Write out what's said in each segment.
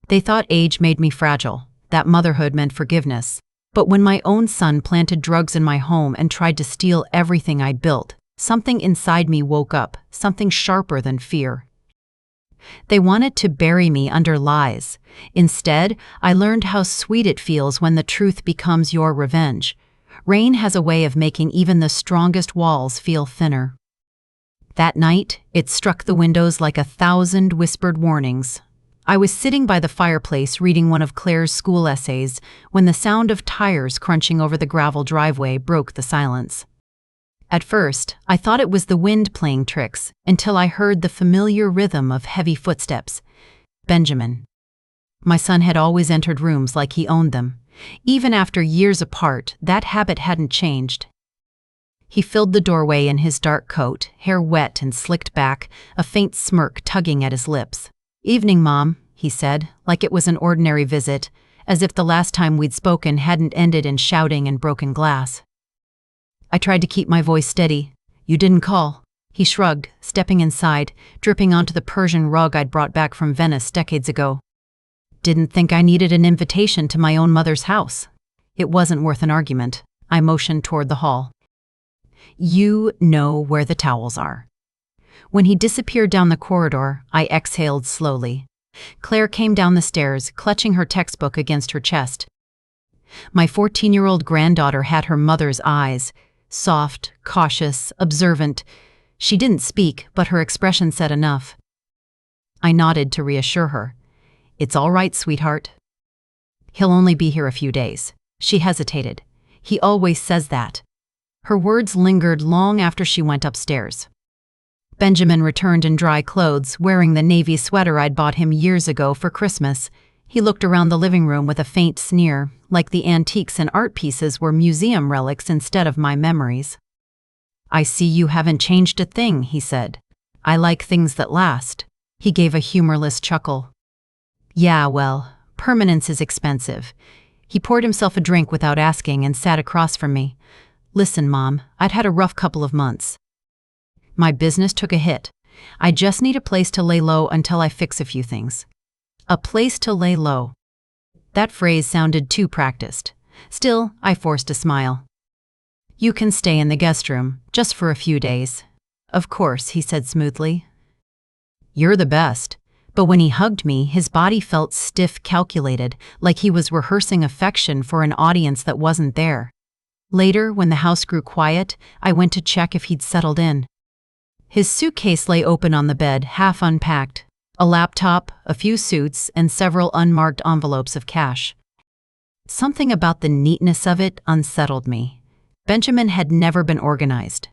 They thought age made me fragile, that motherhood meant forgiveness. But when my own son planted drugs in my home and tried to steal everything I built, something inside me woke up, something sharper than fear. They wanted to bury me under lies. Instead, I learned how sweet it feels when the truth becomes your revenge. Rain has a way of making even the strongest walls feel thinner. That night, it struck the windows like 1,000 whispered warnings. I was sitting by the fireplace reading one of Claire's school essays when the sound of tires crunching over the gravel driveway broke the silence. At first, I thought it was the wind playing tricks, until I heard the familiar rhythm of heavy footsteps. Benjamin. My son had always entered rooms like he owned them. Even after years apart, that habit hadn't changed. He filled the doorway in his dark coat, hair wet and slicked back, a faint smirk tugging at his lips. "Evening, Mom," he said, like it was an ordinary visit, as if the last time we'd spoken hadn't ended in shouting and broken glass. I tried to keep my voice steady. "You didn't call." He shrugged, stepping inside, dripping onto the Persian rug I'd brought back from Venice decades ago. "Didn't think I needed an invitation to my own mother's house." It wasn't worth an argument. I motioned toward the hall. "You know where the towels are." When he disappeared down the corridor, I exhaled slowly. Claire came down the stairs, clutching her textbook against her chest. My 14-year-old granddaughter had her mother's eyes, soft, cautious, observant. She didn't speak, but her expression said enough. I nodded to reassure her. "It's all right, sweetheart." "He'll only be here a few days." She hesitated. "He always says that." Her words lingered long after she went upstairs. Benjamin returned in dry clothes, wearing the navy sweater I'd bought him years ago for Christmas. He looked around the living room with a faint sneer, like the antiques and art pieces were museum relics instead of my memories. "I see you haven't changed a thing," he said. "I like things that last." He gave a humorless chuckle. "Yeah, well, permanence is expensive." He poured himself a drink without asking and sat across from me. "Listen, Mom, I'd had a rough couple of months. My business took a hit. I just need a place to lay low until I fix a few things." A place to lay low. That phrase sounded too practiced. Still, I forced a smile. "You can stay in the guest room, just for a few days." "Of course," he said smoothly. "You're the best." But when he hugged me, his body felt stiff, calculated, like he was rehearsing affection for an audience that wasn't there. Later, when the house grew quiet, I went to check if he'd settled in. His suitcase lay open on the bed, half unpacked. A laptop, a few suits, and several unmarked envelopes of cash. Something about the neatness of it unsettled me. Benjamin had never been organized.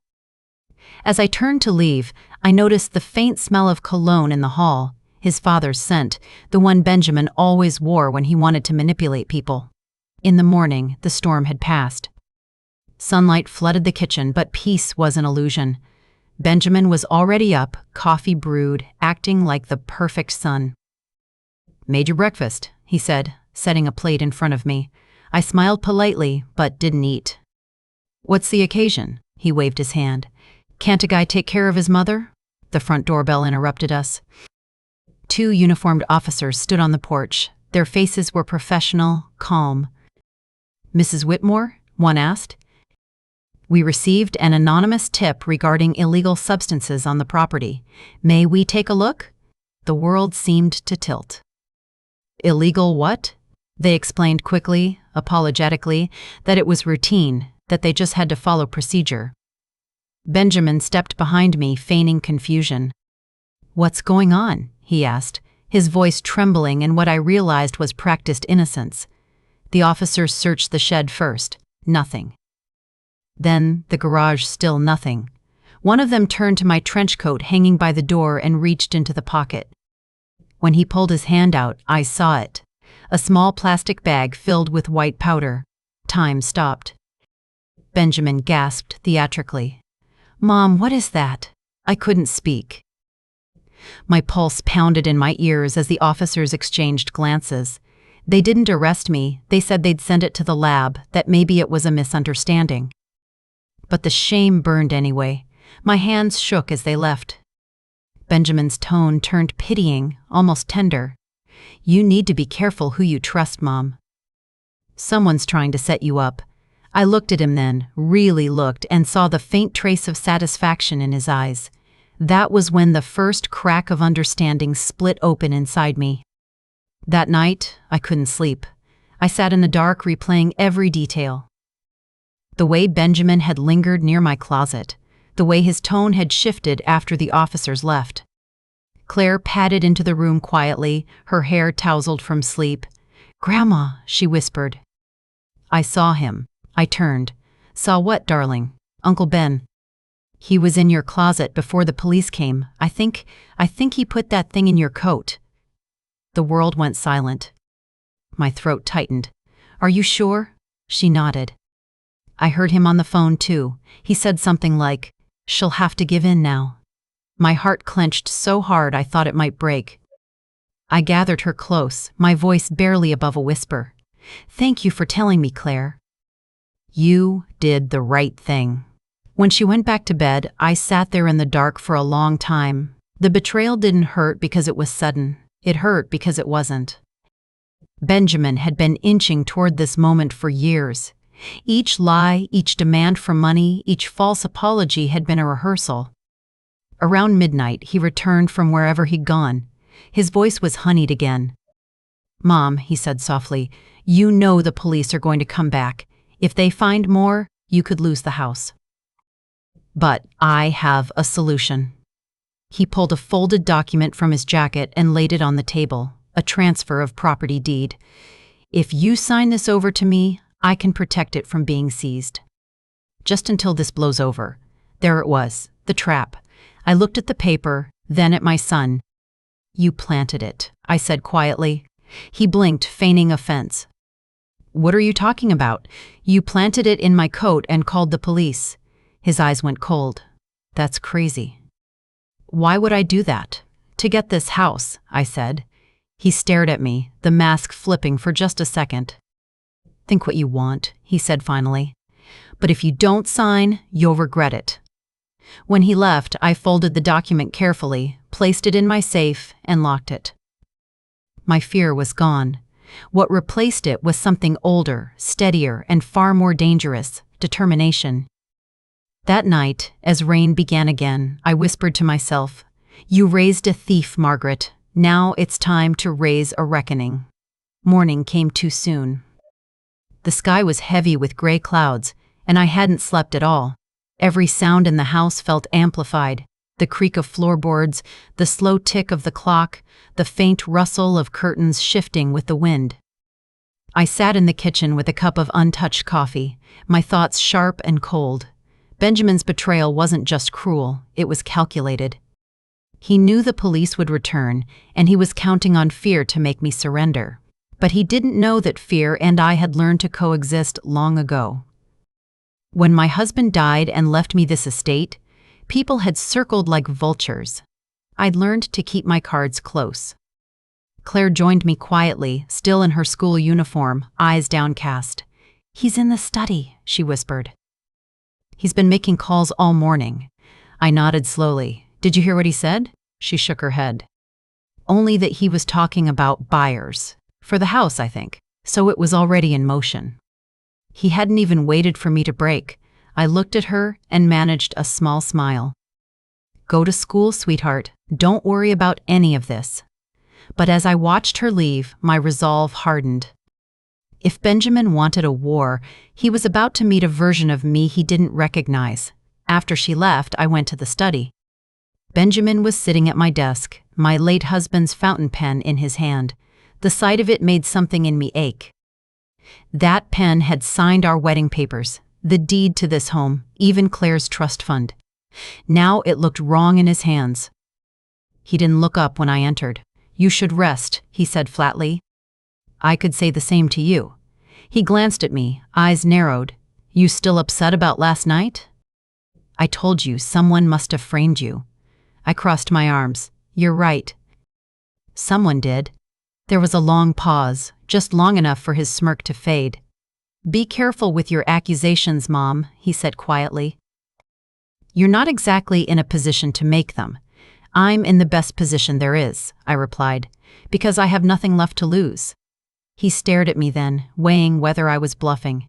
As I turned to leave, I noticed the faint smell of cologne in the hall, his father's scent, the one Benjamin always wore when he wanted to manipulate people. In the morning, the storm had passed. Sunlight flooded the kitchen, but peace was an illusion. Benjamin was already up, coffee brewed, acting like the perfect son. "Made your breakfast," he said, setting a plate in front of me. I smiled politely, but didn't eat. "What's the occasion?" He waved his hand. "Can't a guy take care of his mother?" The front doorbell interrupted us. 2 uniformed officers stood on the porch. Their faces were professional, calm. "Mrs. Whitmore?" one asked. "We received an anonymous tip regarding illegal substances on the property. May we take a look?" The world seemed to tilt. "Illegal what?" They explained quickly, apologetically, that it was routine, that they just had to follow procedure. Benjamin stepped behind me, feigning confusion. "What's going on?" he asked, his voice trembling in what I realized was practiced innocence. The officers searched the shed first. Nothing. Then the garage, still nothing. One of them turned to my trench coat hanging by the door and reached into the pocket. When he pulled his hand out, I saw it. A small plastic bag filled with white powder. Time stopped. Benjamin gasped theatrically. "Mom, what is that?" I couldn't speak. My pulse pounded in my ears as the officers exchanged glances. They didn't arrest me. They said they'd send it to the lab, that maybe it was a misunderstanding. But the shame burned anyway. My hands shook as they left. Benjamin's tone turned pitying, almost tender. You need to be careful who you trust, Mom. Someone's trying to set you up. I looked at him then, really looked, and saw the faint trace of satisfaction in his eyes. That was when the first crack of understanding split open inside me. That night, I couldn't sleep. I sat in the dark replaying every detail. The way Benjamin had lingered near my closet, the way his tone had shifted after the officers left. Claire padded into the room quietly, her hair tousled from sleep. "Grandma," she whispered. I saw him. I turned. "Saw what, darling?" "Uncle Ben. He was in your closet before the police came. I think he put that thing in your coat." The world went silent. My throat tightened. "Are you sure?" She nodded. I heard him on the phone, too. He said something like, "She'll have to give in now." My heart clenched so hard I thought it might break. I gathered her close, my voice barely above a whisper. "Thank you for telling me, Claire. You did the right thing." When she went back to bed, I sat there in the dark for a long time. The betrayal didn't hurt because it was sudden. It hurt because it wasn't. Benjamin had been inching toward this moment for years. Each lie, each demand for money, each false apology had been a rehearsal. Around midnight, he returned from wherever he'd gone. His voice was honeyed again. "Mom," he said softly, "you know the police are going to come back. If they find more, you could lose the house. But I have a solution." He pulled a folded document from his jacket and laid it on the table, a transfer of property deed. "If you sign this over to me, I can protect it from being seized. Just until this blows over." There it was, the trap. I looked at the paper, then at my son. "You planted it," I said quietly. He blinked, feigning offense. "What are you talking about? You planted it in my coat and called the police." His eyes went cold. "That's crazy." "Why would I do that?" "To get this house," I said. He stared at me, the mask flipping for just a second. "Think what you want," he said finally. "But if you don't sign, you'll regret it." When he left, I folded the document carefully, placed it in my safe, and locked it. My fear was gone. What replaced it was something older, steadier, and far more dangerous: determination. That night, as rain began again, I whispered to myself, "You raised a thief, Margaret. Now it's time to raise a reckoning." Morning came too soon. The sky was heavy with gray clouds, and I hadn't slept at all. Every sound in the house felt amplified: the creak of floorboards, the slow tick of the clock, the faint rustle of curtains shifting with the wind. I sat in the kitchen with a cup of untouched coffee, my thoughts sharp and cold. Benjamin's betrayal wasn't just cruel, it was calculated. He knew the police would return, and he was counting on fear to make me surrender. But he didn't know that fear and I had learned to coexist long ago. When my husband died and left me this estate, people had circled like vultures. I'd learned to keep my cards close. Claire joined me quietly, still in her school uniform, eyes downcast. "He's in the study," she whispered. "He's been making calls all morning." I nodded slowly. "Did you hear what he said?" She shook her head. "Only that he was talking about buyers. For the house, I think. So it was already in motion." He hadn't even waited for me to break. I looked at her and managed a small smile. "Go to school, sweetheart. Don't worry about any of this." But as I watched her leave, my resolve hardened. If Benjamin wanted a war, he was about to meet a version of me he didn't recognize. After she left, I went to the study. Benjamin was sitting at my desk, my late husband's fountain pen in his hand. The sight of it made something in me ache. That pen had signed our wedding papers, the deed to this home, even Claire's trust fund. Now it looked wrong in his hands. He didn't look up when I entered. "You should rest," he said flatly. "I could say the same to you." He glanced at me, eyes narrowed. "You still upset about last night?" "I told you someone must have framed you." I crossed my arms. "You're right. Someone did." There was a long pause, just long enough for his smirk to fade. "Be careful with your accusations, Mom," he said quietly. "You're not exactly in a position to make them." "I'm in the best position there is," I replied. Because I have nothing left to lose. He stared at me then, weighing whether I was bluffing.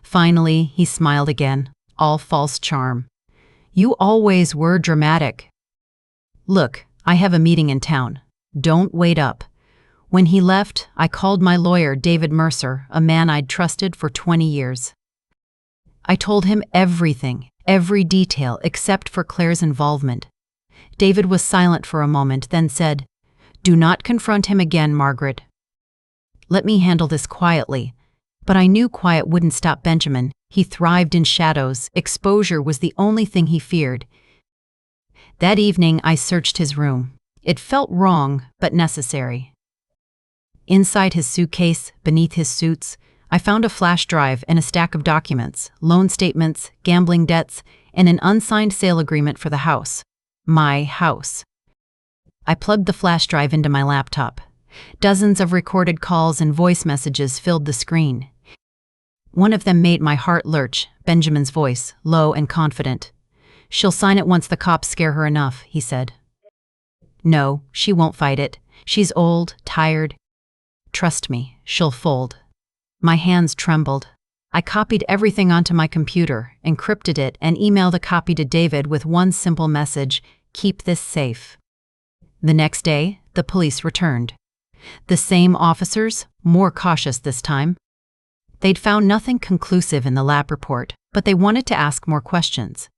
Finally, he smiled again, all false charm. You always were dramatic. Look, I have a meeting in town. Don't wait up. When he left, I called my lawyer, David Mercer, a man I'd trusted for 20 years. I told him everything, every detail except for Claire's involvement. David was silent for a moment, then said, "Do not confront him again, Margaret. Let me handle this quietly." But I knew quiet wouldn't stop Benjamin. He thrived in shadows. Exposure was the only thing he feared. That evening, I searched his room. It felt wrong, but necessary. Inside his suitcase, beneath his suits, I found a flash drive and a stack of documents, loan statements, gambling debts, and an unsigned sale agreement for the house. My house. I plugged the flash drive into my laptop. Dozens of recorded calls and voice messages filled the screen. One of them made my heart lurch, Benjamin's voice, low and confident. "She'll sign it once the cops scare her enough," he said. "No, she won't fight it. She's old, tired. Trust me, she'll fold." My hands trembled. I copied everything onto my computer, encrypted it, and emailed a copy to David with one simple message: "Keep this safe." The next day, the police returned. The same officers, more cautious this time. They'd found nothing conclusive in the lab report, but they wanted to ask more questions.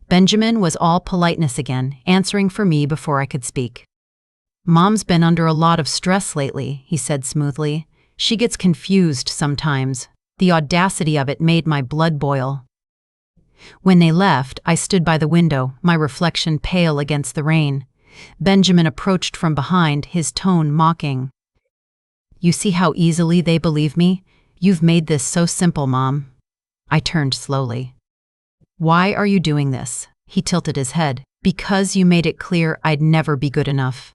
Benjamin was all politeness again, answering for me before I could speak. "Mom's been under a lot of stress lately," he said smoothly. "She gets confused sometimes." The audacity of it made my blood boil. When they left, I stood by the window, my reflection pale against the rain. Benjamin approached from behind, his tone mocking. "You see how easily they believe me? You've made this so simple, Mom." I turned slowly. "Why are you doing this?" He tilted his head. "Because you made it clear I'd never be good enough.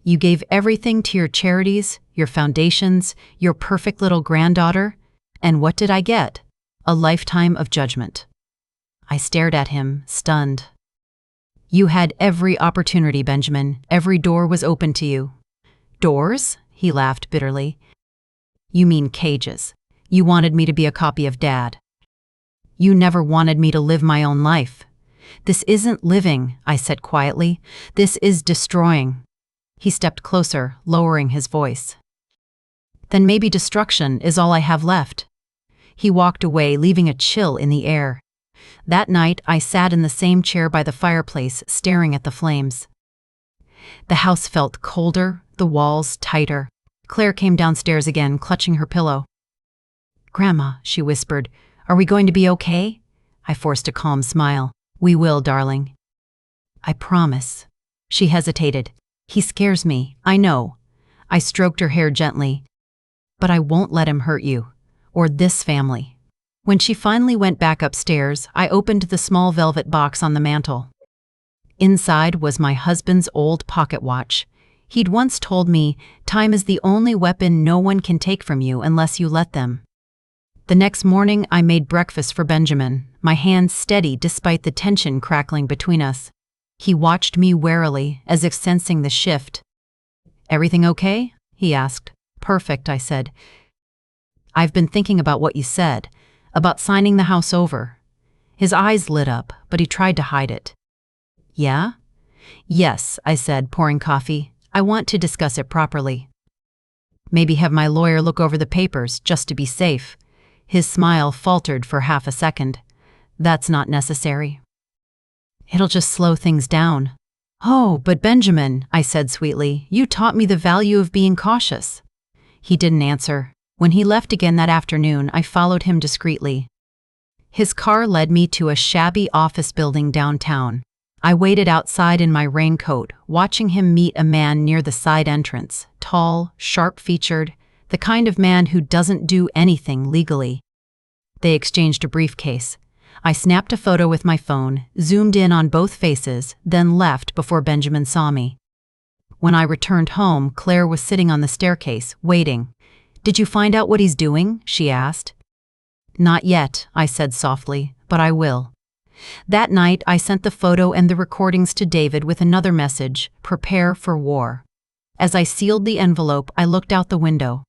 You gave everything to your charities, your foundations, your perfect little granddaughter, and what did I get? A lifetime of judgment." I stared at him, stunned. "You had every opportunity, Benjamin. Every door was open to you." "Doors?" He laughed bitterly. "You mean cages. You wanted me to be a copy of Dad. You never wanted me to live my own life." "This isn't living," I said quietly. "This is destroying." He stepped closer, lowering his voice. "Then maybe destruction is all I have left." He walked away, leaving a chill in the air. That night, I sat in the same chair by the fireplace, staring at the flames. The house felt colder, the walls tighter. Claire came downstairs again, clutching her pillow. "Grandma," she whispered, "are we going to be okay?" I forced a calm smile. "We will, darling. I promise." She hesitated. "He scares me, I know." I stroked her hair gently. "But I won't let him hurt you. Or this family." When she finally went back upstairs, I opened the small velvet box on the mantel. Inside was my husband's old pocket watch. He'd once told me, "Time is the only weapon no one can take from you unless you let them." The next morning, I made breakfast for Benjamin, my hands steady despite the tension crackling between us. He watched me warily, as if sensing the shift. "Everything okay?" he asked. "Perfect," I said. "I've been thinking about what you said, about signing the house over." His eyes lit up, but he tried to hide it. "Yeah?" "Yes," I said, pouring coffee. "I want to discuss it properly. Maybe have my lawyer look over the papers, just to be safe." His smile faltered for half a second. "That's not necessary. It'll just slow things down." "Oh, but Benjamin," I said sweetly, "you taught me the value of being cautious." He didn't answer. When he left again that afternoon, I followed him discreetly. His car led me to a shabby office building downtown. I waited outside in my raincoat, watching him meet a man near the side entrance, tall, sharp-featured, the kind of man who doesn't do anything legally. They exchanged a briefcase. I snapped a photo with my phone, zoomed in on both faces, then left before Benjamin saw me. When I returned home, Claire was sitting on the staircase, waiting. "Did you find out what he's doing?" she asked. "Not yet," I said softly, "but I will." That night, I sent the photo and the recordings to David with another message: "Prepare for war." As I sealed the envelope, I looked out the window.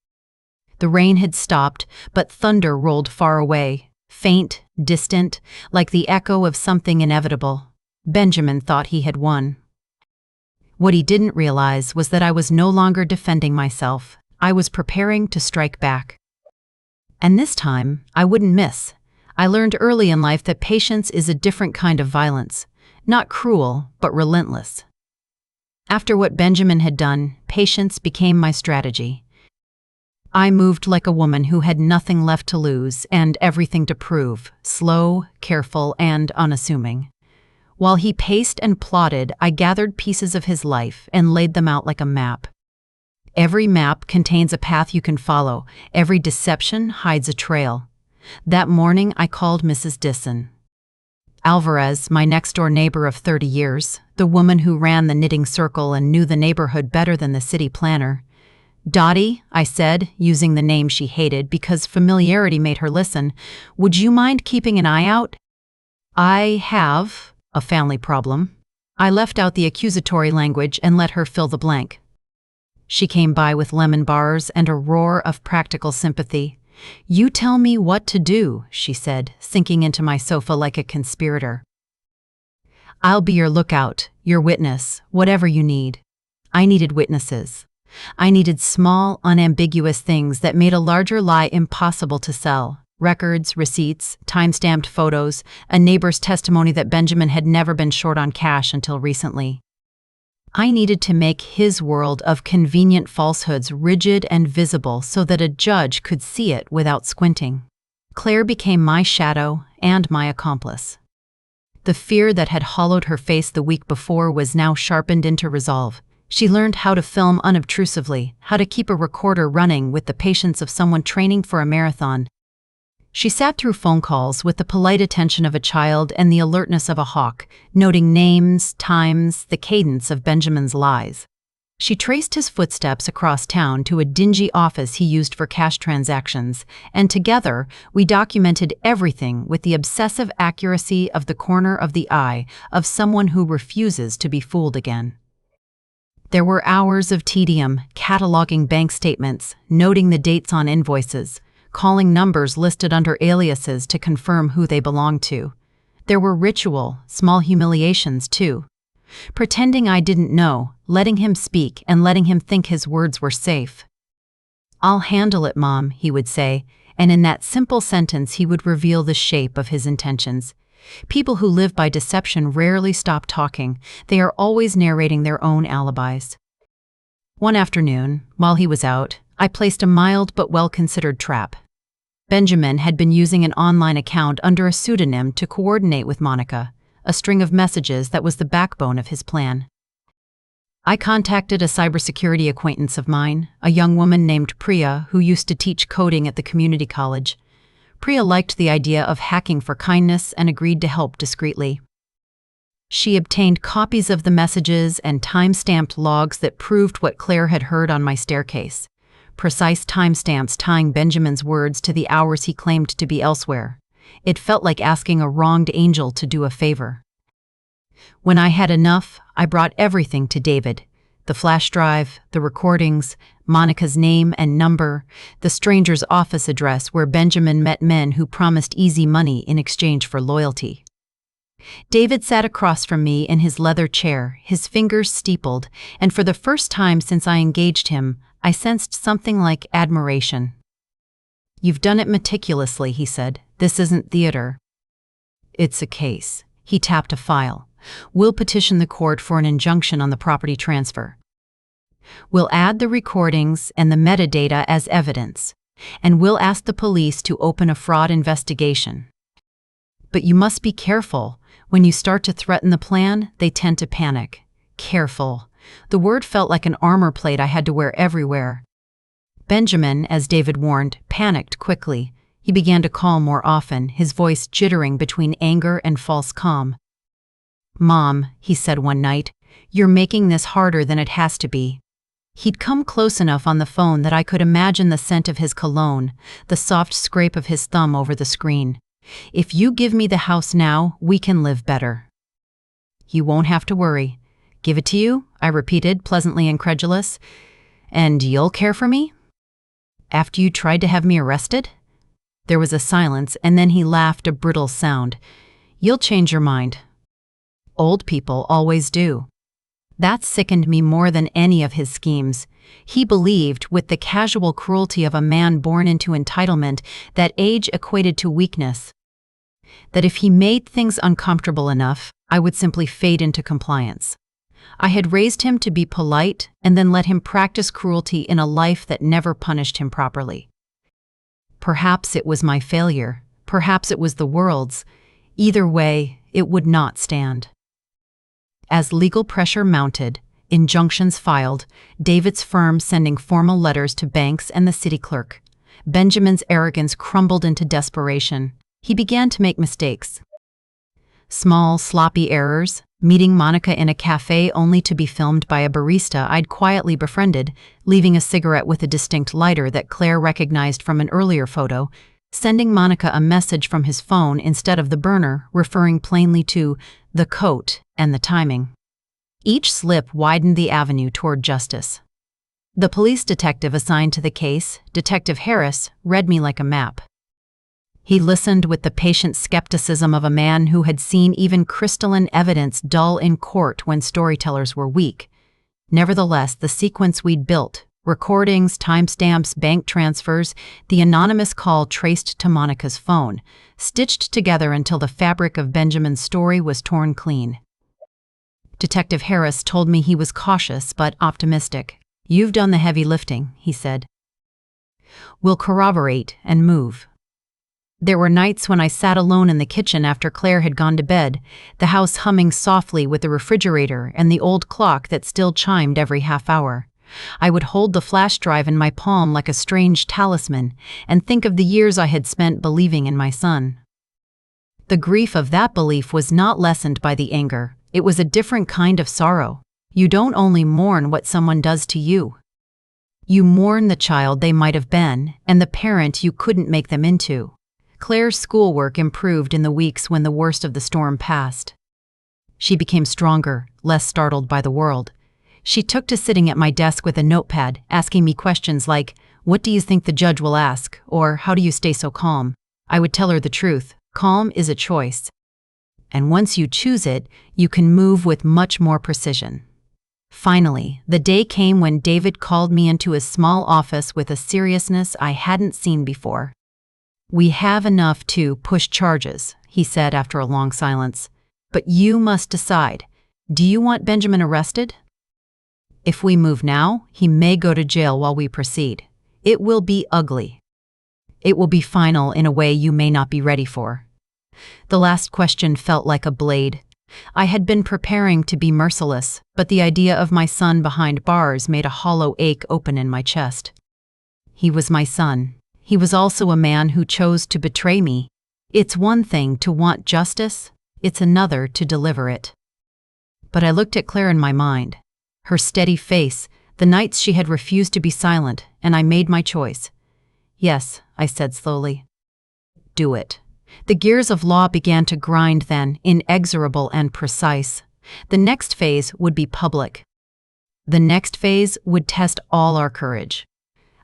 The rain had stopped, but thunder rolled far away, faint, distant, like the echo of something inevitable. Benjamin thought he had won. What he didn't realize was that I was no longer defending myself. I was preparing to strike back. And this time, I wouldn't miss. I learned early in life that patience is a different kind of violence. Not cruel, but relentless. After what Benjamin had done, patience became my strategy. I moved like a woman who had nothing left to lose and everything to prove, slow, careful, and unassuming. While he paced and plotted, I gathered pieces of his life and laid them out like a map. Every map contains a path you can follow. Every deception hides a trail. That morning, I called Mrs. Disson. Alvarez, my next-door neighbor of 30 years, the woman who ran the knitting circle and knew the neighborhood better than the city planner. "Dottie," I said, using the name she hated because familiarity made her listen, "would you mind keeping an eye out? I have a family problem." I left out the accusatory language and let her fill the blank. She came by with lemon bars and a roar of practical sympathy. "You tell me what to do," she said, sinking into my sofa like a conspirator. "I'll be your lookout, your witness, whatever you need." I needed witnesses. I needed small, unambiguous things that made a larger lie impossible to sell. Records, receipts, time-stamped photos, a neighbor's testimony that Benjamin had never been short on cash until recently. I needed to make his world of convenient falsehoods rigid and visible so that a judge could see it without squinting. Claire became my shadow and my accomplice. The fear that had hollowed her face the week before was now sharpened into resolve. She learned how to film unobtrusively, how to keep a recorder running with the patience of someone training for a marathon. She sat through phone calls with the polite attention of a child and the alertness of a hawk, noting names, times, the cadence of Benjamin's lies. She traced his footsteps across town to a dingy office he used for cash transactions, and together we documented everything with the obsessive accuracy of the corner of the eye of someone who refuses to be fooled again. There were hours of tedium, cataloging bank statements, noting the dates on invoices, calling numbers listed under aliases to confirm who they belonged to. There were ritual, small humiliations too. Pretending I didn't know, letting him speak and letting him think his words were safe. "I'll handle it, Mom," he would say, and in that simple sentence he would reveal the shape of his intentions. People who live by deception rarely stop talking. They are always narrating their own alibis. One afternoon, while he was out, I placed a mild but well-considered trap. Benjamin had been using an online account under a pseudonym to coordinate with Monica, a string of messages that was the backbone of his plan. I contacted a cybersecurity acquaintance of mine, a young woman named Priya who used to teach coding at the community college. Priya liked the idea of hacking for kindness and agreed to help discreetly. She obtained copies of the messages and time-stamped logs that proved what Claire had heard on my staircase. Precise timestamps tying Benjamin's words to the hours he claimed to be elsewhere. It felt like asking a wronged angel to do a favor. When I had enough, I brought everything to David. The flash drive, the recordings, Monica's name and number, the stranger's office address where Benjamin met men who promised easy money in exchange for loyalty. David sat across from me in his leather chair, his fingers steepled, and for the first time since I engaged him, I sensed something like admiration. "You've done it meticulously," he said. "This isn't theater. It's a case." He tapped a file. "We'll petition the court for an injunction on the property transfer. We'll add the recordings and the metadata as evidence, and we'll ask the police to open a fraud investigation. But you must be careful. When you start to threaten the plan, they tend to panic." Careful. The word felt like an armor plate I had to wear everywhere. Benjamin, as David warned, panicked quickly. He began to call more often, his voice jittering between anger and false calm. "Mom," he said one night, "you're making this harder than it has to be." He'd come close enough on the phone that I could imagine the scent of his cologne, the soft scrape of his thumb over the screen. "If you give me the house now, we can live better. You won't have to worry." "Give it to you?" I repeated, pleasantly incredulous. And you'll care for me? After you tried to have me arrested? There was a silence, and then he laughed, a brittle sound. You'll change your mind. Old people always do. That sickened me more than any of his schemes. He believed, with the casual cruelty of a man born into entitlement, that age equated to weakness. That if he made things uncomfortable enough, I would simply fade into compliance. I had raised him to be polite and then let him practice cruelty in a life that never punished him properly. Perhaps it was my failure. Perhaps it was the world's. Either way, it would not stand. As legal pressure mounted, injunctions filed, David's firm sending formal letters to banks and the city clerk, Benjamin's arrogance crumbled into desperation. He began to make mistakes. Small, sloppy errors, meeting Monica in a cafe only to be filmed by a barista I'd quietly befriended, leaving a cigarette with a distinct lighter that Claire recognized from an earlier photo, sending Monica a message from his phone instead of the burner, referring plainly to the coat and the timing. Each slip widened the avenue toward justice. The police detective assigned to the case, Detective Harris, read me like a map. He listened with the patient skepticism of a man who had seen even crystalline evidence dull in court when storytellers were weak. Nevertheless, the sequence we'd built, recordings, timestamps, bank transfers, the anonymous call traced to Monica's phone, stitched together until the fabric of Benjamin's story was torn clean. Detective Harris told me he was cautious but optimistic. You've done the heavy lifting, he said. We'll corroborate and move. There were nights when I sat alone in the kitchen after Claire had gone to bed, the house humming softly with the refrigerator and the old clock that still chimed every half hour. I would hold the flash drive in my palm like a strange talisman and think of the years I had spent believing in my son. The grief of that belief was not lessened by the anger. It was a different kind of sorrow. You don't only mourn what someone does to you. You mourn the child they might have been and the parent you couldn't make them into. Claire's schoolwork improved in the weeks when the worst of the storm passed. She became stronger, less startled by the world. She took to sitting at my desk with a notepad, asking me questions like, "What do you think the judge will ask?" or "How do you stay so calm?" I would tell her the truth. Calm is a choice. And once you choose it, you can move with much more precision. Finally, the day came when David called me into his small office with a seriousness I hadn't seen before. "We have enough to push charges," he said after a long silence. "But you must decide. Do you want Benjamin arrested? If we move now, he may go to jail while we proceed. It will be ugly. It will be final in a way you may not be ready for." The last question felt like a blade. I had been preparing to be merciless, but the idea of my son behind bars made a hollow ache open in my chest. He was my son. He was also a man who chose to betray me. It's one thing to want justice, it's another to deliver it. But I looked at Claire in my mind. Her steady face, the nights she had refused to be silent, and I made my choice. "Yes," I said slowly. "Do it." The gears of law began to grind then, inexorable and precise. The next phase would be public. The next phase would test all our courage.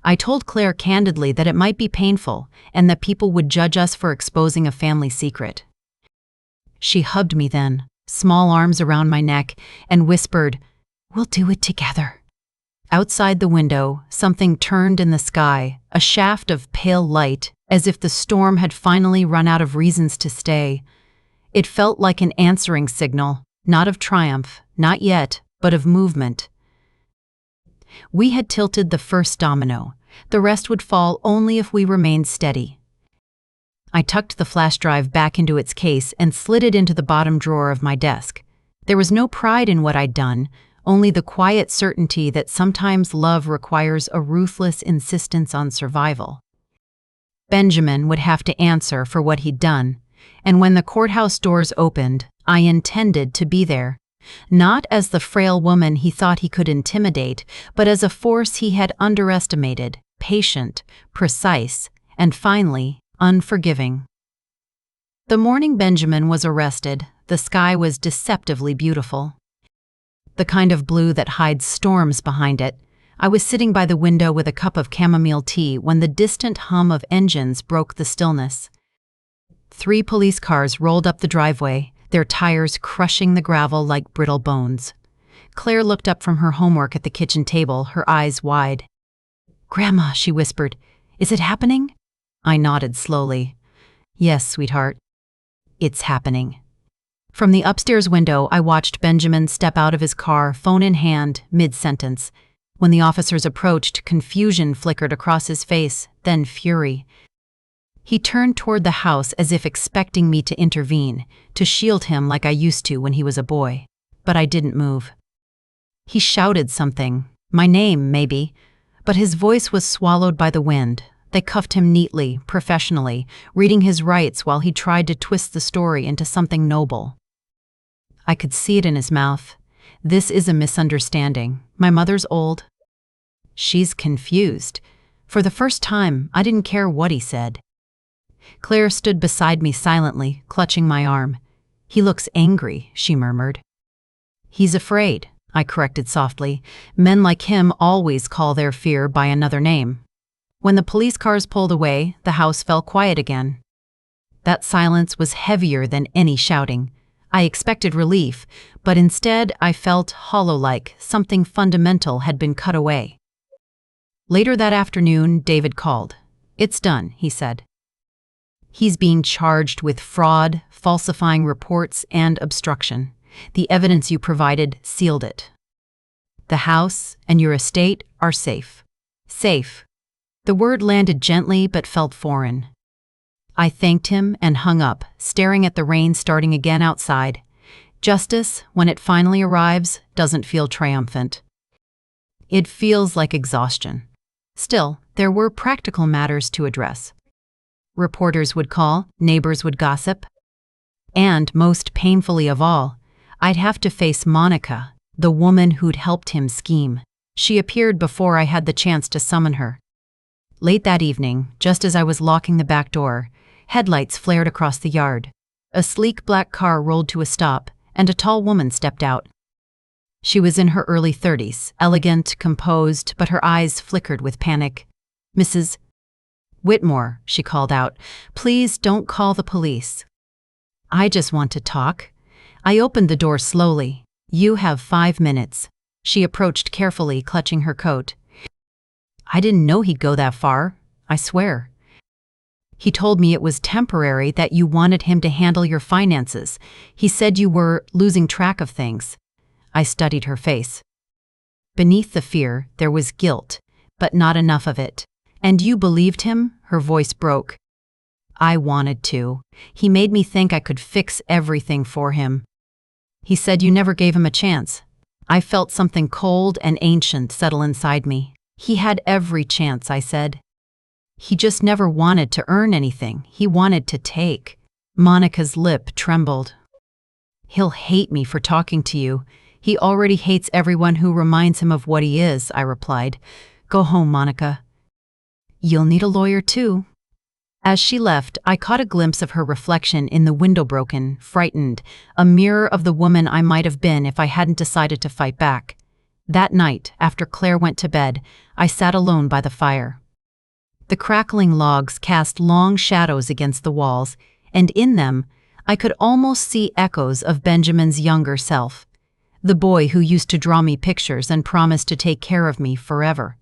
I told Claire candidly that it might be painful and that people would judge us for exposing a family secret. She hugged me then, small arms around my neck, and whispered, "We'll do it together." Outside the window, something turned in the sky, a shaft of pale light, as if the storm had finally run out of reasons to stay. It felt like an answering signal, not of triumph, not yet, but of movement. We had tilted the first domino. The rest would fall only if we remained steady. I tucked the flash drive back into its case and slid it into the bottom drawer of my desk. There was no pride in what I'd done, only the quiet certainty that sometimes love requires a ruthless insistence on survival. Benjamin would have to answer for what he'd done, and when the courthouse doors opened, I intended to be there. Not as the frail woman he thought he could intimidate, but as a force he had underestimated, patient, precise, and finally, unforgiving. The morning Benjamin was arrested, the sky was deceptively beautiful. the kind of blue that hides storms behind it. I was sitting by the window with a cup of chamomile tea when the distant hum of engines broke the stillness. 3 police cars rolled up the driveway, their tires crushing the gravel like brittle bones. Claire looked up from her homework at the kitchen table, her eyes wide. "Grandma," she whispered, "is it happening?" I nodded slowly. "Yes, sweetheart. It's happening." From the upstairs window, I watched Benjamin step out of his car, phone in hand, mid-sentence. When the officers approached, confusion flickered across his face, then fury. He turned toward the house as if expecting me to intervene, to shield him like I used to when he was a boy. But I didn't move. He shouted something, my name, maybe, but his voice was swallowed by the wind. They cuffed him neatly, professionally, reading his rights while he tried to twist the story into something noble. I could see it in his mouth. "This is a misunderstanding. My mother's old." "She's confused." For the first time, I didn't care what he said. Claire stood beside me silently, clutching my arm. "He looks angry," she murmured. "He's afraid," I corrected softly. "Men like him always call their fear by another name." When the police cars pulled away, the house fell quiet again. That silence was heavier than any shouting. I expected relief, but instead I felt hollow-like something fundamental had been cut away. Later that afternoon, David called. "It's done," he said. "He's being charged with fraud, falsifying reports, and obstruction. The evidence you provided sealed it. The house and your estate are safe." Safe. The word landed gently but felt foreign. I thanked him and hung up, staring at the rain starting again outside. Justice, when it finally arrives, doesn't feel triumphant. It feels like exhaustion. Still, there were practical matters to address. Reporters would call, neighbors would gossip. And, most painfully of all, I'd have to face Monica, the woman who'd helped him scheme. She appeared before I had the chance to summon her. Late that evening, just as I was locking the back door, headlights flared across the yard. A sleek black car rolled to a stop, and a tall woman stepped out. She was in her early 30s, elegant, composed, but her eyes flickered with panic. "Mrs. Whitmore," she called out, "please don't call the police. I just want to talk." I opened the door slowly. "You have 5 minutes." She approached carefully, clutching her coat. "I didn't know he'd go that far, I swear." "He told me it was temporary, that you wanted him to handle your finances. He said you were losing track of things." I studied her face. Beneath the fear, there was guilt, but not enough of it. "And you believed him?" Her voice broke. "I wanted to. He made me think I could fix everything for him. He said you never gave him a chance." I felt something cold and ancient settle inside me. "He had every chance," I said. "He just never wanted to earn anything. He wanted to take." Monica's lip trembled. "He'll hate me for talking to you. He already hates everyone who reminds him of what he is," I replied. "Go home, Monica. You'll need a lawyer too." As she left, I caught a glimpse of her reflection in the window, broken, frightened, a mirror of the woman I might have been if I hadn't decided to fight back. That night, after Claire went to bed, I sat alone by the fire. The crackling logs cast long shadows against the walls, and in them, I could almost see echoes of Benjamin's younger self, the boy who used to draw me pictures and promised to take care of me forever.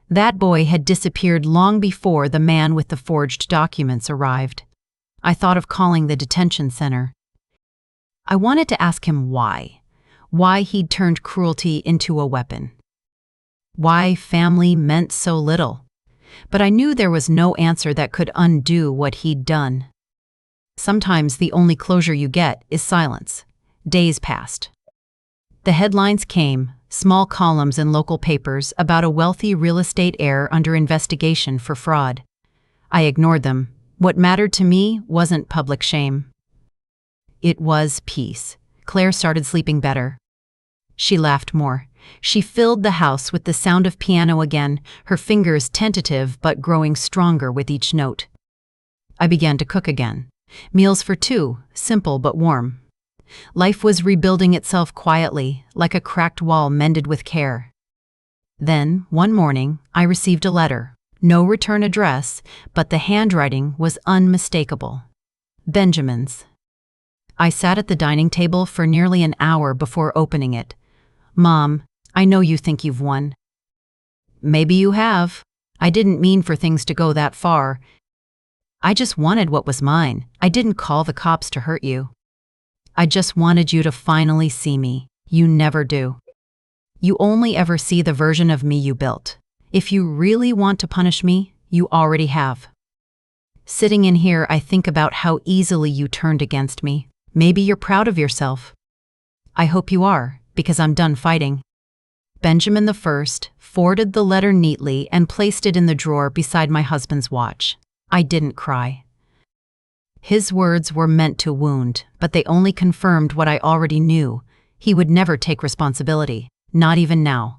That boy had disappeared long before the man with the forged documents arrived. I thought of calling the detention center. I wanted to ask him why he'd turned cruelty into a weapon. Why family meant so little. But I knew there was no answer that could undo what he'd done. Sometimes the only closure you get is silence. Days passed. The headlines came, small columns in local papers about a wealthy real estate heir under investigation for fraud. I ignored them. What mattered to me wasn't public shame. It was peace. Claire started sleeping better. She laughed more. She filled the house with the sound of piano again, her fingers tentative but growing stronger with each note. I began to cook again. Meals for 2, simple but warm. Life was rebuilding itself quietly, like a cracked wall mended with care. Then, one morning, I received a letter. No return address, but the handwriting was unmistakable. Benjamin's. I sat at the dining table for nearly an hour before opening it. "Mom, I know you think you've won." "Maybe you have. I didn't mean for things to go that far. I just wanted what was mine. I didn't call the cops to hurt you. I just wanted you to finally see me. You never do. You only ever see the version of me you built. If you really want to punish me, you already have. Sitting in here, I think about how easily you turned against me. Maybe you're proud of yourself. I hope you are, because I'm done fighting." Benjamin I folded the letter neatly and placed it in the drawer beside my husband's watch. I didn't cry. His words were meant to wound, but they only confirmed what I already knew. He would never take responsibility, not even now.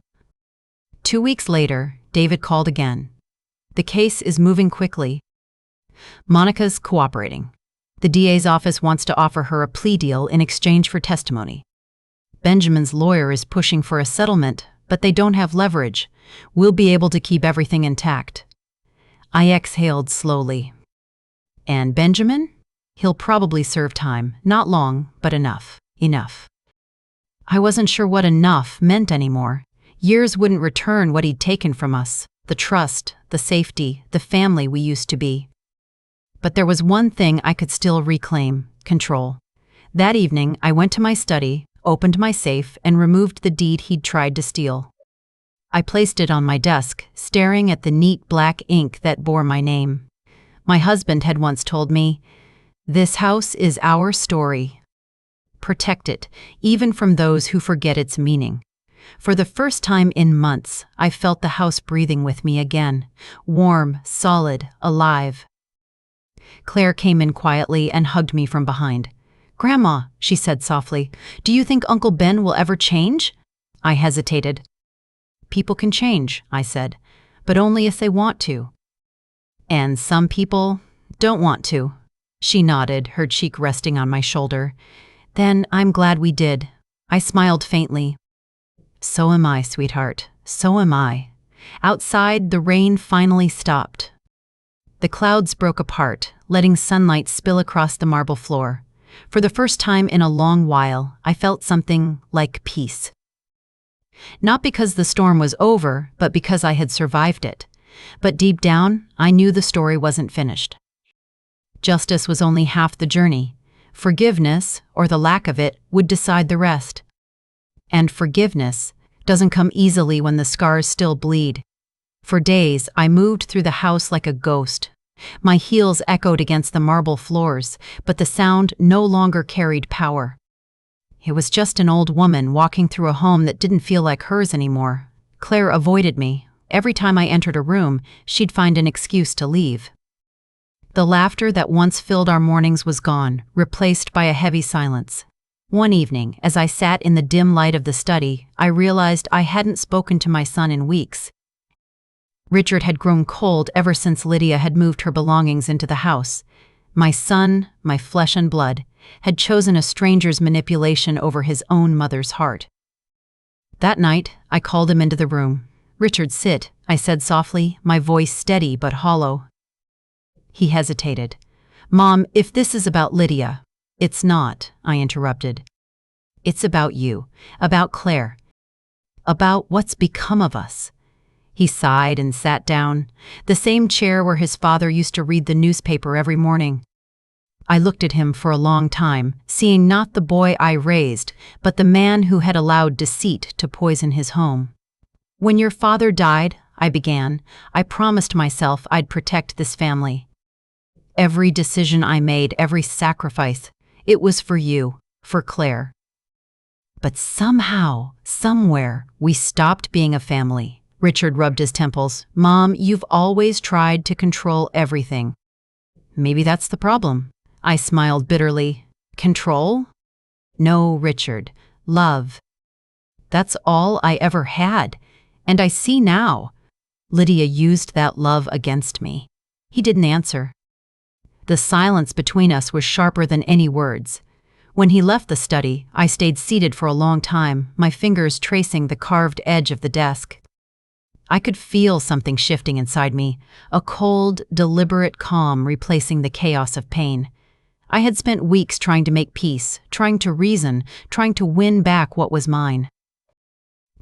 2 weeks later, David called again. "The case is moving quickly. Monica's cooperating. The DA's office wants to offer her a plea deal in exchange for testimony. Benjamin's lawyer is pushing for a settlement, but they don't have leverage. We'll be able to keep everything intact." I exhaled slowly. "And Benjamin? He'll probably serve time, not long, but enough. Enough." I wasn't sure what enough meant anymore. Years wouldn't return what he'd taken from us, the trust, the safety, the family we used to be. But there was one thing I could still reclaim: control. That evening, I went to my study, opened my safe, and removed the deed he'd tried to steal. I placed it on my desk, staring at the neat black ink that bore my name. My husband had once told me, "This house is our story. Protect it, even from those who forget its meaning." For the first time in months, I felt the house breathing with me again, warm, solid, alive. Claire came in quietly and hugged me from behind. "Grandma," she said softly, "do you think Uncle Ben will ever change?" I hesitated. "People can change," I said, "but only if they want to. And some people don't want to." She nodded, her cheek resting on my shoulder. "Then I'm glad we did." I smiled faintly. "So am I, sweetheart. So am I." Outside, the rain finally stopped. The clouds broke apart, letting sunlight spill across the marble floor. For the first time in a long while, I felt something like peace. Not because the storm was over, but because I had survived it. But deep down, I knew the story wasn't finished. Justice was only half the journey. Forgiveness, or the lack of it, would decide the rest. And forgiveness doesn't come easily when the scars still bleed. For days, I moved through the house like a ghost. My heels echoed against the marble floors, but the sound no longer carried power. It was just an old woman walking through a home that didn't feel like hers anymore. Claire avoided me. Every time I entered a room, she'd find an excuse to leave. The laughter that once filled our mornings was gone, replaced by a heavy silence. One evening, as I sat in the dim light of the study, I realized I hadn't spoken to my son in weeks. Richard had grown cold ever since Lydia had moved her belongings into the house. My son, my flesh and blood, had chosen a stranger's manipulation over his own mother's heart. That night, I called him into the room. "Richard, sit," I said softly, my voice steady but hollow. He hesitated. "Mom, if this is about Lydia—" "It's not," I interrupted. "It's about you, about Claire, about what's become of us." He sighed and sat down, the same chair where his father used to read the newspaper every morning. I looked at him for a long time, seeing not the boy I raised, but the man who had allowed deceit to poison his home. "When your father died," I began, "I promised myself I'd protect this family. Every decision I made, every sacrifice, it was for you, for Claire. But somehow, somewhere, we stopped being a family." Richard rubbed his temples. "Mom, you've always tried to control everything." "Maybe that's the problem." I smiled bitterly. "Control? No, Richard. Love. That's all I ever had. And I see now. Lydia used that love against me." He didn't answer. The silence between us was sharper than any words. When he left the study, I stayed seated for a long time, my fingers tracing the carved edge of the desk. I could feel something shifting inside me, a cold, deliberate calm replacing the chaos of pain. I had spent weeks trying to make peace, trying to reason, trying to win back what was mine.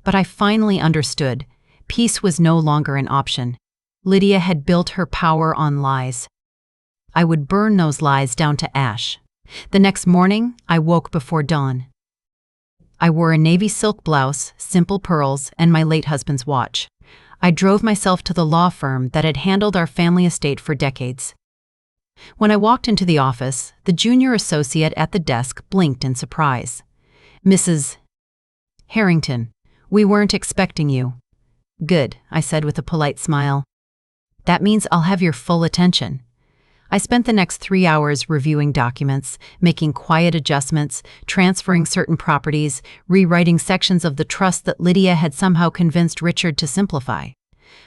But I finally understood. Peace was no longer an option. Lydia had built her power on lies. I would burn those lies down to ash. The next morning, I woke before dawn. I wore a navy silk blouse, simple pearls, and my late husband's watch. I drove myself to the law firm that had handled our family estate for decades. When I walked into the office, the junior associate at the desk blinked in surprise. "Mrs. Harrington, we weren't expecting you." "Good," I said with a polite smile. "That means I'll have your full attention." I spent the next 3 hours reviewing documents, making quiet adjustments, transferring certain properties, rewriting sections of the trust that Lydia had somehow convinced Richard to simplify.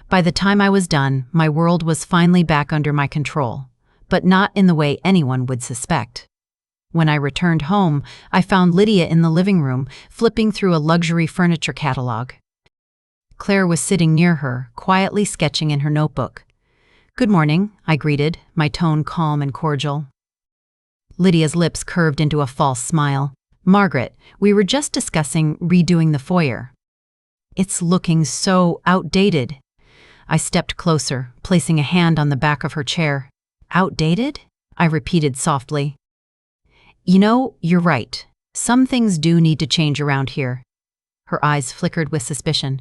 By the time I was done, my world was finally back under my control, but not in the way anyone would suspect. When I returned home, I found Lydia in the living room, flipping through a luxury furniture catalog. Claire was sitting near her, quietly sketching in her notebook. "Good morning," I greeted, my tone calm and cordial. Lydia's lips curved into a false smile. "Margaret, we were just discussing redoing the foyer. It's looking so outdated." I stepped closer, placing a hand on the back of her chair. "Outdated?" I repeated softly. "You know, you're right. Some things do need to change around here." Her eyes flickered with suspicion.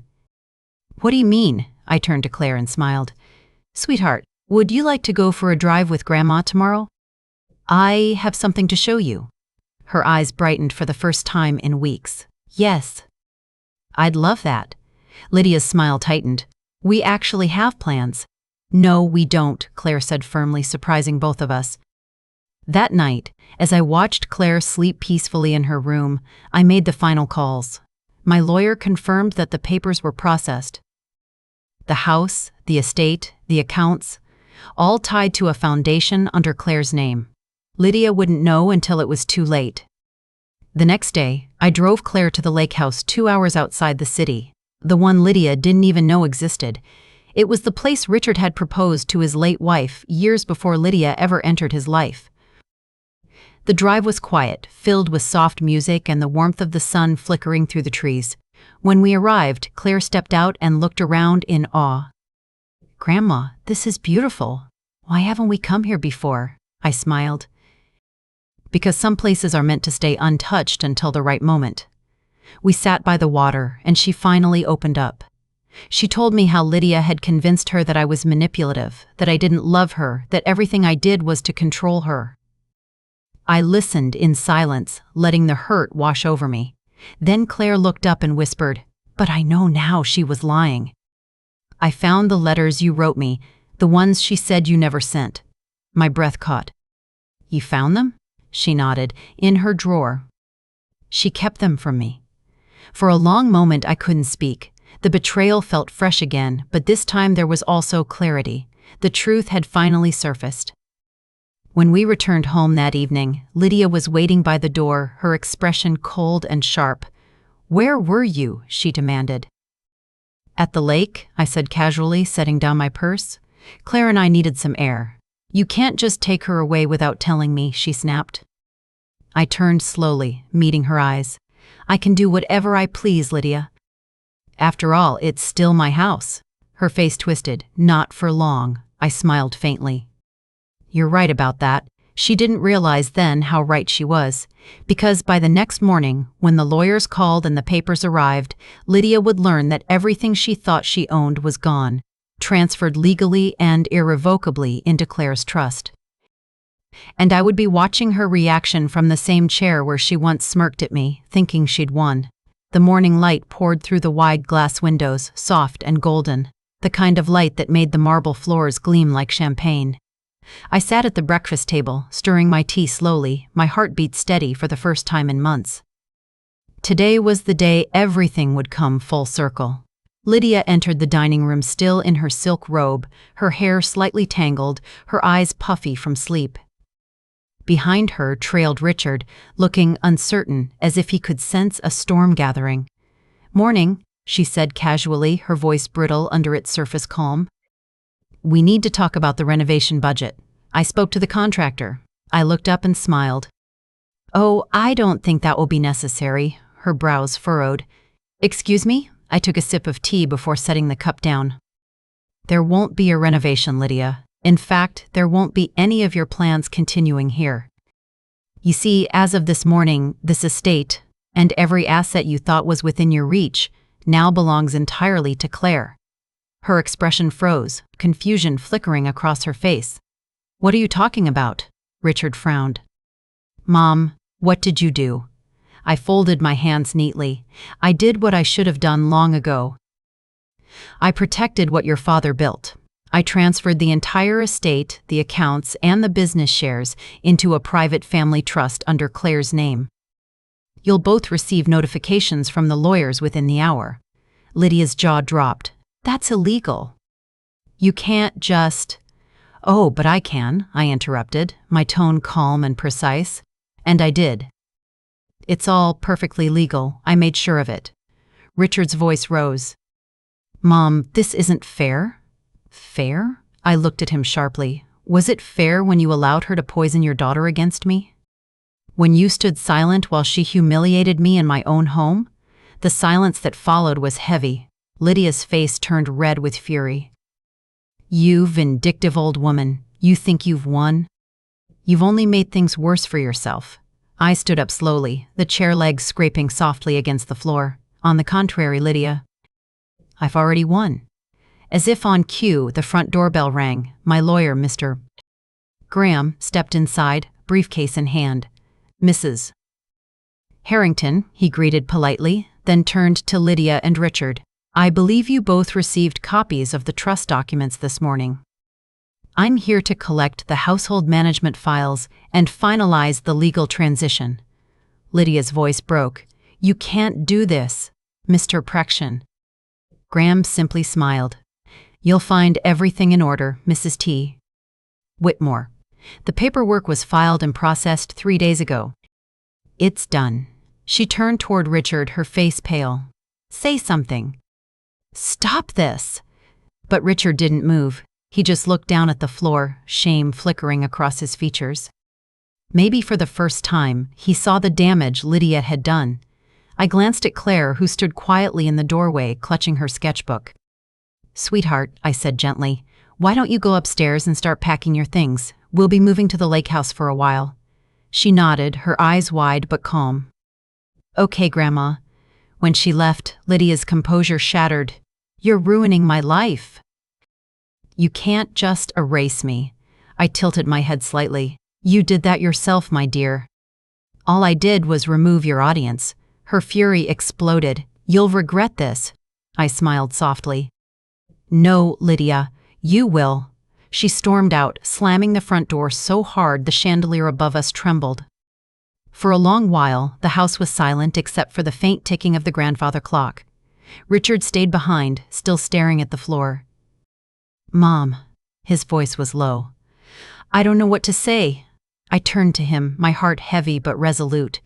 "What do you mean?" I turned to Claire and smiled. "Sweetheart, would you like to go for a drive with Grandma tomorrow? I have something to show you." Her eyes brightened for the first time in weeks. "Yes." "I'd love that." Lydia's smile tightened. "We actually have plans." "No, we don't," Claire said firmly, surprising both of us. That night, as I watched Claire sleep peacefully in her room, I made the final calls. My lawyer confirmed that the papers were processed. The house, the estate, the accounts, all tied to a foundation under Claire's name. Lydia wouldn't know until it was too late. The next day, I drove Claire to the lake house 2 hours outside the city, the one Lydia didn't even know existed. It was the place Richard had proposed to his late wife years before Lydia ever entered his life. The drive was quiet, filled with soft music and the warmth of the sun flickering through the trees. When we arrived, Claire stepped out and looked around in awe. "Grandma, this is beautiful. Why haven't we come here before?" I smiled. "Because some places are meant to stay untouched until the right moment." We sat by the water, and she finally opened up. She told me how Lydia had convinced her that I was manipulative, that I didn't love her, that everything I did was to control her. I listened in silence, letting the hurt wash over me. Then Claire looked up and whispered, "But I know now she was lying. I found the letters you wrote me, the ones she said you never sent." My breath caught. "You found them?" She nodded. "In her drawer." She kept them from me. For a long moment I couldn't speak. The betrayal felt fresh again, but this time there was also clarity. The truth had finally surfaced. When we returned home that evening, Lydia was waiting by the door, her expression cold and sharp. "Where were you?" she demanded. "At the lake," I said casually, setting down my purse. "Claire and I needed some air." "You can't just take her away without telling me," she snapped. I turned slowly, meeting her eyes. "I can do whatever I please, Lydia. After all, it's still my house." Her face twisted. "Not for long." I smiled faintly. "You're right about that." She didn't realize then how right she was, because by the next morning, when the lawyers called and the papers arrived, Lydia would learn that everything she thought she owned was gone, transferred legally and irrevocably into Claire's trust. And I would be watching her reaction from the same chair where she once smirked at me, thinking she'd won. The morning light poured through the wide glass windows, soft and golden, the kind of light that made the marble floors gleam like champagne. I sat at the breakfast table, stirring my tea slowly, my heartbeat steady for the first time in months. Today was the day everything would come full circle. Lydia entered the dining room still in her silk robe, her hair slightly tangled, her eyes puffy from sleep. Behind her trailed Richard, looking uncertain, as if he could sense a storm gathering. "Morning," she said casually, her voice brittle under its surface calm. "We need to talk about the renovation budget. I spoke to the contractor." I looked up and smiled. "Oh, I don't think that will be necessary," her brows furrowed. "Excuse me?" I took a sip of tea before setting the cup down. "There won't be a renovation, Lydia. In fact, there won't be any of your plans continuing here. You see, as of this morning, this estate, and every asset you thought was within your reach, now belongs entirely to Claire." Her expression froze, confusion flickering across her face. "What are you talking about?" Richard frowned. "Mom, what did you do?" I folded my hands neatly. "I did what I should have done long ago. I protected what your father built. I transferred the entire estate, the accounts, and the business shares into a private family trust under Claire's name. You'll both receive notifications from the lawyers within the hour." Lydia's jaw dropped. "That's illegal. You can't just—" "Oh, but I can," I interrupted, my tone calm and precise. "And I did. It's all perfectly legal. I made sure of it." Richard's voice rose. "Mom, this isn't fair." "Fair?" I looked at him sharply. "Was it fair when you allowed her to poison your daughter against me? When you stood silent while she humiliated me in my own home?" The silence that followed was heavy. Lydia's face turned red with fury. "You vindictive old woman, you think you've won? You've only made things worse for yourself." I stood up slowly, the chair legs scraping softly against the floor. "On the contrary, Lydia, I've already won." As if on cue, the front doorbell rang. My lawyer, Mr. Graham, stepped inside, briefcase in hand. "Mrs. Harrington," he greeted politely, then turned to Lydia and Richard. "I believe you both received copies of the trust documents this morning. I'm here to collect the household management files and finalize the legal transition." Lydia's voice broke. "You can't do this, Mr. Prection." Graham simply smiled. "You'll find everything in order, Mrs. T. Whitmore. The paperwork was filed and processed 3 days ago. It's done." She turned toward Richard, her face pale. "Say something." "Stop this!" But Richard didn't move. He just looked down at the floor, shame flickering across his features. Maybe for the first time, he saw the damage Lydia had done. I glanced at Claire, who stood quietly in the doorway, clutching her sketchbook. "Sweetheart," I said gently, "why don't you go upstairs and start packing your things? We'll be moving to the lake house for a while." She nodded, her eyes wide but calm. "Okay, Grandma." When she left, Lydia's composure shattered. "You're ruining my life." "You can't just erase me." I tilted my head slightly. "You did that yourself, my dear." "All I did was remove your audience." Her fury exploded. "You'll regret this." I smiled softly. "No, Lydia, you will." She stormed out, slamming the front door so hard the chandelier above us trembled. For a long while, the house was silent except for the faint ticking of the grandfather clock. Richard stayed behind, still staring at the floor. "Mom," his voice was low. "I don't know what to say." I turned to him, my heart heavy but resolute.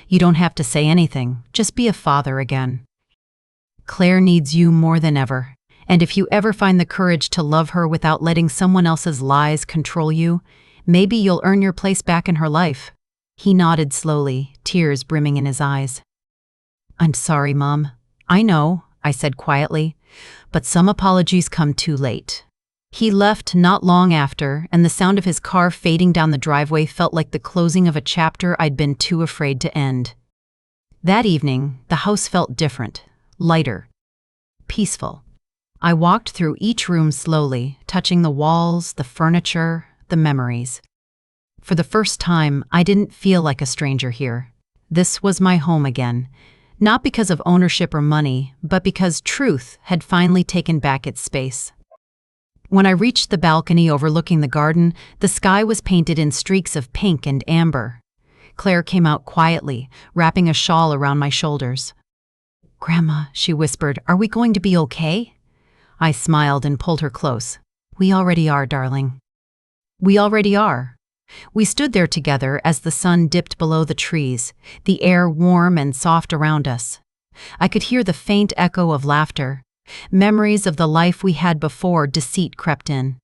"You don't have to say anything, just be a father again. Claire needs you more than ever, and if you ever find the courage to love her without letting someone else's lies control you, maybe you'll earn your place back in her life." He nodded slowly, tears brimming in his eyes. "I'm sorry, Mom." "I know," I said quietly, "but some apologies come too late." He left not long after, and the sound of his car fading down the driveway felt like the closing of a chapter I'd been too afraid to end. That evening, the house felt different, lighter, peaceful. I walked through each room slowly, touching the walls, the furniture, the memories. For the first time, I didn't feel like a stranger here. This was my home again, not because of ownership or money, but because truth had finally taken back its space. When I reached the balcony overlooking the garden, the sky was painted in streaks of pink and amber. Claire came out quietly, wrapping a shawl around my shoulders. "Grandma," she whispered, "are we going to be okay?" I smiled and pulled her close. "We already are, darling." "We already are." We stood there together as the sun dipped below the trees, the air warm and soft around us. I could hear the faint echo of laughter. Memories of the life we had before deceit crept in.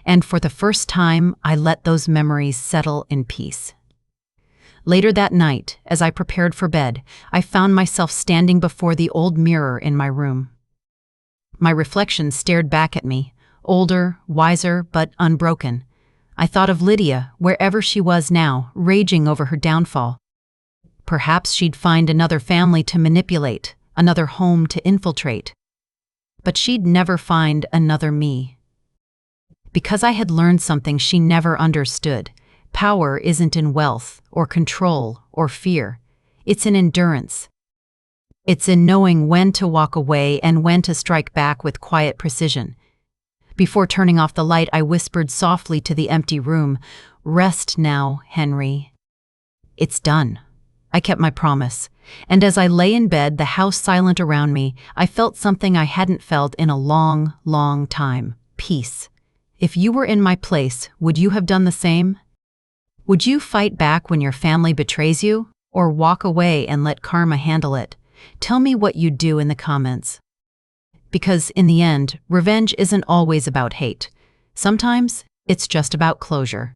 And for the first time, I let those memories settle in peace. Later that night, as I prepared for bed, I found myself standing before the old mirror in my room. My reflection stared back at me, older, wiser, but unbroken. I thought of Lydia, wherever she was now, raging over her downfall. Perhaps she'd find another family to manipulate, another home to infiltrate. But she'd never find another me. Because I had learned something she never understood. Power isn't in wealth, or control, or fear. It's in endurance. It's in knowing when to walk away and when to strike back with quiet precision. Before turning off the light, I whispered softly to the empty room, "Rest now, Henry." It's done. I kept my promise. And as I lay in bed, the house silent around me, I felt something I hadn't felt in a long, long time. Peace. If you were in my place, would you have done the same? Would you fight back when your family betrays you, or walk away and let karma handle it? Tell me what you'd do in the comments. Because in the end, revenge isn't always about hate. Sometimes it's just about closure.